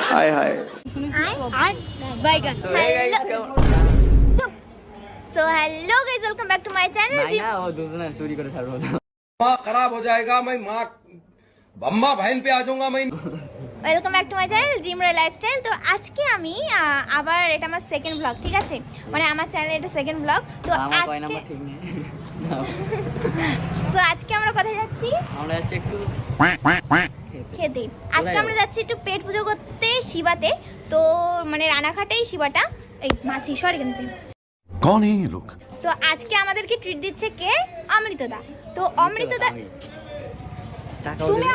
Hi hi So hello guys, welcome back to my channel. ना वो दूसरा चोरी करे साल होता माँ खराब हो जाएगा, मैं माँ बम्मा बहन पे आ जाऊंगा मैं। Welcome back to my channel জিমরা লাইফস্টাইল। তো আজকে আমি আবার এটা আমার সেকেন্ড ব্লগ, ঠিক আছে? মানে আমার চ্যানেলে এটা সেকেন্ড ব্লগ। তো আমার কয় আজকে নাম্বার ঠিক নেই সো আজকে আমরা কোথায় যাচ্ছি? আমরা যাচ্ছি একটু খেতে। আজকে আমরা যাচ্ছি একটু পেট পুজো করতে শিবাতে। তো মানে রানাঘাটেই শিবাটা, এই মাছি সরি কিন্তু। कौन है ये लोग? তো আজকে আমাদেরকে ট্রিট দিচ্ছে কে? অমৃতদা। তো অমৃতদা তুমি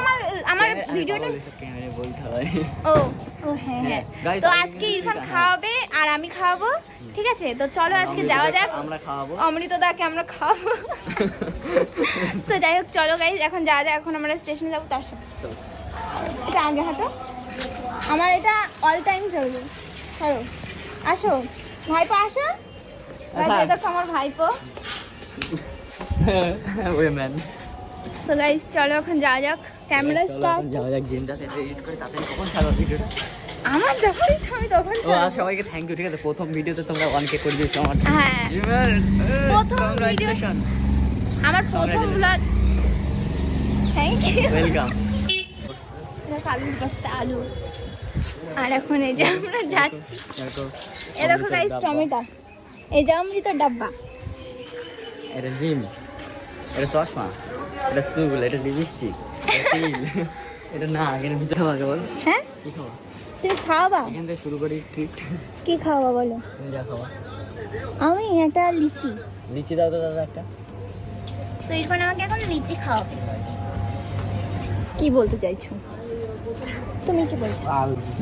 আমার ভিডিওটা ক্যামেরা বলতে হয়। ও ও হ্যাঁ হ্যাঁ। তো আজকে ইরফান খাওয়াবে আর আমি খাওয়াবো, ঠিক আছে? তো চলো আজকে যাওয়া যাক, আমরা খাওয়াবো অমৃতদাকে আমরা খাওয়াবো। তো যাই হোক চলো গাইজ এখন যাওয়া যাক। এখন আমরা স্টেশনে যাবো, তার সাথে এটা আগে হাঁটো, আমার এটা অল টাইম চলবে। চলো আসো ভাইপো আসো। গাইজ দেখো আমার ভাইপো। ওই ম্যান তো গাইজ চলো এখন যাওয়া যাক, ক্যামেরা স্টার্ট। যাওয়া যাক জিমটাতে এডিট করে তাড়াতাড়ি কখন ছাড়বো ভিডিওটা? আমার যখন ইচ্ছা আমি তখন ও আজ সবাইকে থ্যাংক ইউ, ঠিক আছে? প্রথম ভিডিওতে তোমরা 1K করে দিয়েছো আমার। হ্যাঁ প্রথম ভিডিও, আমার প্রথম ব্লগ। Thank you, welcome. আলুর বস্তা আলু। আর এখন এই যে আমরা যাচ্ছি, দেখো এ দেখো গাইস টমেটো, এই যে অমৃত ডাব্বা। এটা জিম, এটা চশমা, এটা চুল, এটা লিপস্টিক, এটা না আগের ভিতরে আমাকে বল হ্যাঁ কি খাওয়া? তুমি খাওয়াবা? এখান থেকে শুরু করি ট্রিট। কি খাওয়াবা বলো? তুমি যা খাওয়া। আমি একটা লিচি। লিচি দাও তো দাদা একটা। তো ইরফান আমাকে এখন লিচি খাওয়াবে। কি বলতে চাইছো তুমি? কি বলছো?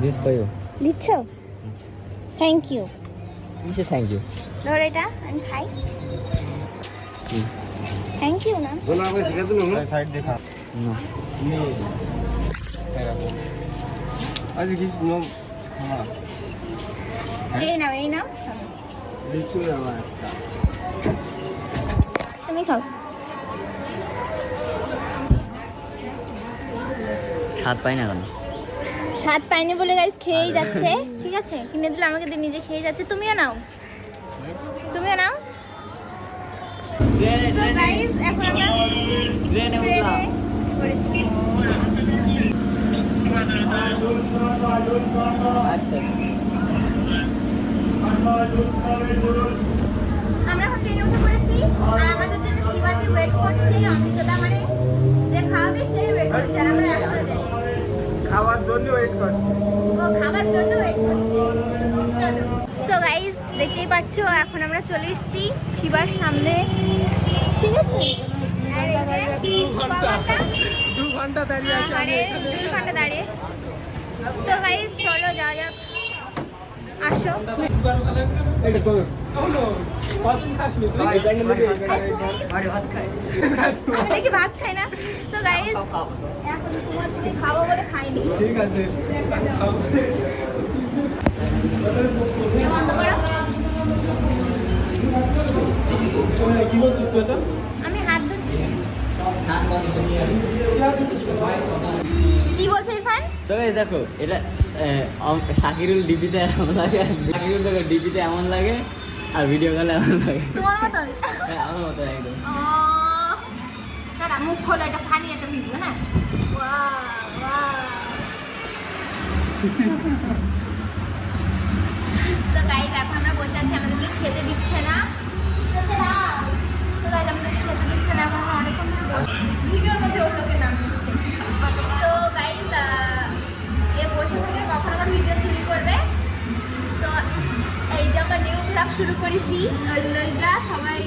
This for you. দিচ্ছ? Thank you. কিসে থ্যাংক ইউ? ধর এটা আমি খাই। থ্যাংক ইউ না बोला मैं सिखा दूँ ना। साइड देखा না नहीं आज किस नो खाना এই নাও এই নাও, लिचू है हमारा তুমি খাও। স্বাদ পাই না কেন? স্বাদ পাইনি বলে গাইস খেয়েই যাচ্ছে, ঠিক আছে? কিনে দিলে আমাকে দিয়ে নিজে খেয়ে যাচ্ছে। তুমিও নাও, তুমিও নাও। সো গাইস এখন আমরা ট্রেনে পড়েছি। আমরা এখন ট্রেনে উঠে পড়েছি আর আমাদের জন্য শিবাজি ওয়েট করছে। অমৃতদা মানে যে খাওয়াবে সেই ওয়েট করছে আর আমরা এখনো যাই। খাওয়ার জন্য ওয়েট করছি। ও খাবার জন্য ওয়েট করছে। চলো সো গাইস দেখতেই পাচ্ছ এখন আমরা চলে এসেছি শিবার সামনে, ঠিক আছে? আর এই যে 2 घंटा দাঁড়িয়ে আছি আরে 2 ঘন্টা দাঁড়িয়ে। তো গাইস চলো যাওয়া যাক, আসো। এটা তো কতদিন খাসনি তুই? আর তুমি? আরে ভাত খাই। আমি নাকি ভাত খাই না। সো গাইস এখন তুমি খাবো বলে খাইনি। ঠিক আছে বন্ধ করো। কি বলছিস তুই? এটা আমি হাত ধুচ্ছি। কি বলছে ইরফান? তো এই দেখো এটা সাকিরুল ডিপিতে এমন লাগে, সাকিরুল দেখো ডিপিতে এমন লাগে আর ভিডিও কলে এমন লাগে। তোমার মতন? হ্যাঁ আমার মতো একদম। দাদা মুখ খোলো, এটা ফানি একটা ভিডিও। হ্যাঁ তো গাইস এখন আমরা বসে আছি, আমাদেরকে খেতে দিচ্ছে না। তো গাইস আমাদেরকে খেতে দিচ্ছে না, এখন অনেকক্ষণ ভিডিওর মধ্যে ওর লোকের নাম দিচ্ছে। তো গাইস এ বসে থেকে কখন আমার ভিডিও চুরি করবে। তো এই যে আমরা নিউ ব্লগ শুরু করেছি, ওইগুলা সবাই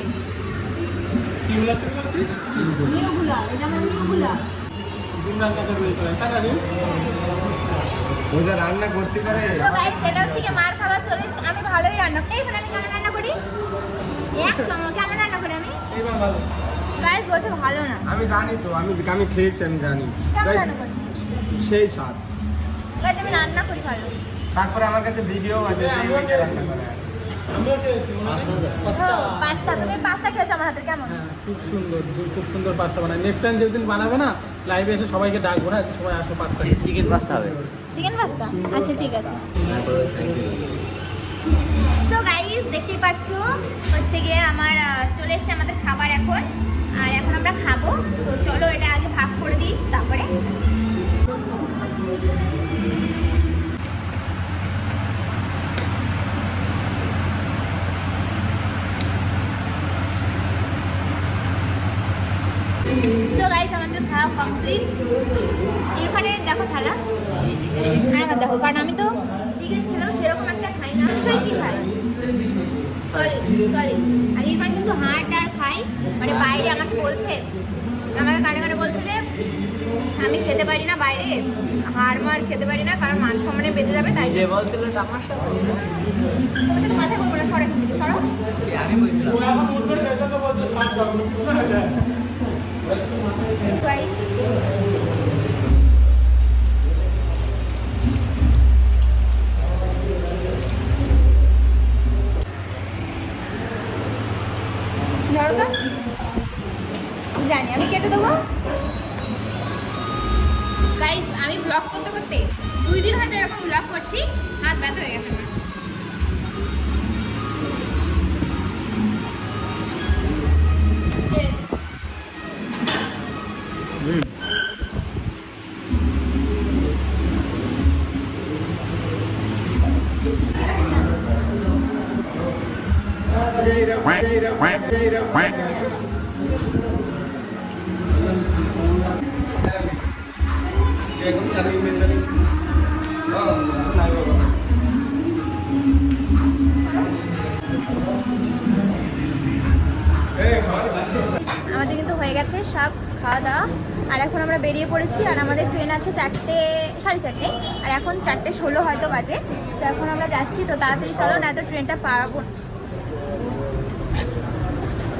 কি বলা তুই বলছিস? নিউ ব্লগ, এটা আমার নিউ ব্লগ। জিমরান কাছে বলতে হয় তারা নি ও যা রান্না করতে পারে। তো গাইস এটা হচ্ছে কি মার খাবার চলে এসেছে। আমি ভালোই রান্না করি। এইখানে আমি কেমন রান্না করি? এক চমক কেমন রান্না করি আমি? এইবার ভালো। গাইস বলছে ভালো না। আমি জানি তো, আমি খেয়েছি, আমি জানি কেমন রান্না করি? সেই স্বাদ। গাইস আমি রান্না করি ভালো। তারপরে আমার কাছে ভিডিও আছে সেই ভিডিও রান্না করে। আমিও খেয়েছি মনে নেই? পাস্তা, তুমি পাস্তা খেয়েছো আমার হাতের, কেমন? হ্যাঁ, খুব সুন্দর পাস্তা বানায়। নেক্সট টাইম যেদিন বানাবে না লাইভে এসে সবাইকে ডাকবো, হ্যাঁ যে সবাই আসো পাস্তা খেতে। চিকেন পাস্তা হবে। চিকেন পাস্তা, আচ্ছা ঠিক আছে। সো গাইস দেখতেই পাচ্ছ হচ্ছে গিয়ে আমার চলে এসেছে আমাদের খাবার এখন, আর এখন আমরা খাবো। তো চলো এটা আগে ভাগ করে দিই তারপরে। সো গাইস আমাদের খাওয়া কমপ্লিট। ইরফানের দেখো থালা, আর আমার দেখো, কারণ আমি তো চিকেন খেলেও সেরকম একটা খাই না, অবশ্যই কি খাই, সরি। আর ইরফান কিন্তু হাড় আর খাই, মানে বাইরে আমাকে কানে কানে বলছে যে আমি খেতে পারি না বাইরে, হাড় মার খেতে পারি না, কারণ মান সম্মানে বেঁধে যাবে, তাই যে বলছিল আমার সাথে তোমার সাথে কথা বলবো না, সরে সরো। আমি বলছিলাম ও এখন উঠবে সেই জন্য বলছে সব যাবো। Guys, ধরো তো, জানি আমি কেটে দেবো। গাইস আমি ব্লগ করতে করতে 2 দিন হয়তো এরকম ব্লগ করছি, হাত ব্যথা হয়ে গেছে আমার। Cheers. আমাদের কিন্তু হয়ে গেছে সব খাওয়া দাওয়া, আর এখন আমরা বেরিয়ে পড়েছি। আর আমাদের ট্রেন আছে 4:30, আর এখন 4:16 হয়তো বাজে। তো এখন আমরা যাচ্ছি, তো তাড়াতাড়ি চলো, না তো ট্রেনটা পাবো না।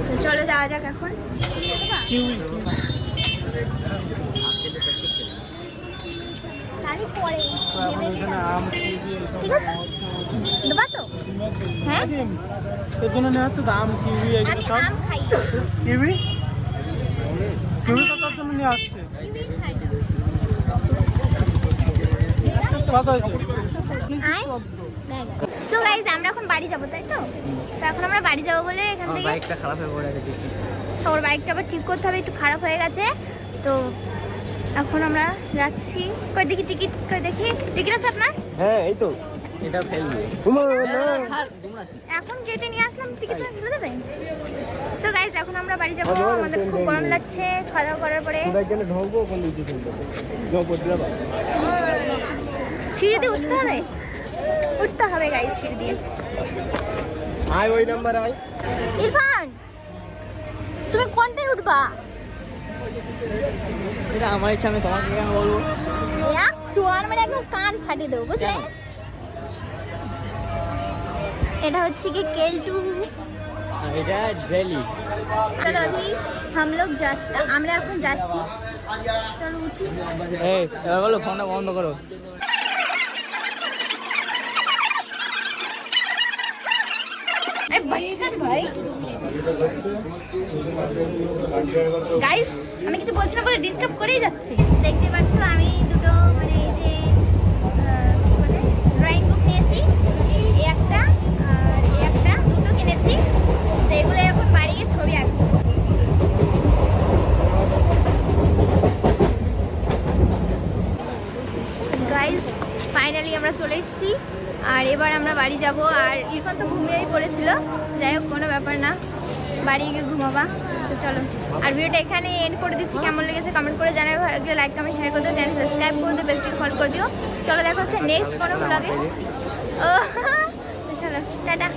তো চলো যাওয়া যাক এখন। তারই পরে ঠিক আছে, দেবা তো? হ্যাঁ তোর জন্য নেওয়া হচ্ছে দাম কিউই এগুলো আমি সব। আম খাই, কিউই কিউই তো তোর জন্য নেওয়া হচ্ছে। কিউই খাই। কত হয়েছে? সো গাইস আমরা এখন বাড়ি যাবো, তাই তো? তো এখন আমরা বাড়ি যাবো বলে এখান আমার থেকে বাইকটা খারাপ হয়ে পড়ে গেছে। ওর বাইকটা আবার ঠিক করতে হবে, একটু খারাপ হয়ে গেছে। তো এখন আমরা যাচ্ছি। কই দেখি টিকিট, কই দেখি টিকিট আছে আপনার? হ্যাঁ এই তো এটা ফেলবে এখন কেটে নিয়ে আসলাম, টিকিট ফেলে দেবেন? সো গাইস এখন আমরা বাড়ি যাবো, আমাদের খুব গরম লাগছে খাওয়া দাওয়া করার পরে। ঢোকবো কোন দিকে সিঁড়ি দিয়ে উঠতে হবে, উঠতে হবে গাইস সিঁড়ি দিয়ে। আয় ওই নাম্বার আয়। ইরফান তুমি কোনটায় উঠবা? এটা আমার ইচ্ছা, আমি তোমাকে কেন বলবো? এক চুয়ার মানে একদম কান ফাটিয়ে দেবো, বুঝলে? এটা হচ্ছে কি কেলটু। এটা দিল্লি। चलो अभी हम लोग আমরা এখন যাচ্ছি, চলো উঠি। এই এবার বলো ফোনটা বন্ধ করো। ভাই গাইস আমি কিছু বলছি না বলে ডিস্টার্ব করেই যাচ্ছে। দেখতে পাচ্ছ আমি দুটো মানে এই যে কি বলে ড্রয়িং বুক নিয়েছি, এই একটা আর এই একটা, দুটো কিনেছি। সেগুলো এখন বাড়ি গিয়ে ছবি আঁকবো। গাইস ফাইনালি আমরা চলে এসেছি, আর এবার আমরা বাড়ি যাব। আর ইরফান তো ঘুমিয়েই পড়েছিল, যাই হোক কোনো ব্যাপার না, বাড়ি গিয়ে ঘুমাবা। তো চলো, আর ভিডিওটা এখানে এন্ড করে দিচ্ছি। কেমন লেগেছে কমেন্ট করে জানাবে, ভালো লাগলে লাইক কমেন্ট শেয়ার করে দিও, চ্যানেল সাবস্ক্রাইব করে দিও, বেস্টকে ফলো করে দিও। চলো দেখা হচ্ছে নেক্সট কোনো ব্লগে। ও চলো টাটা।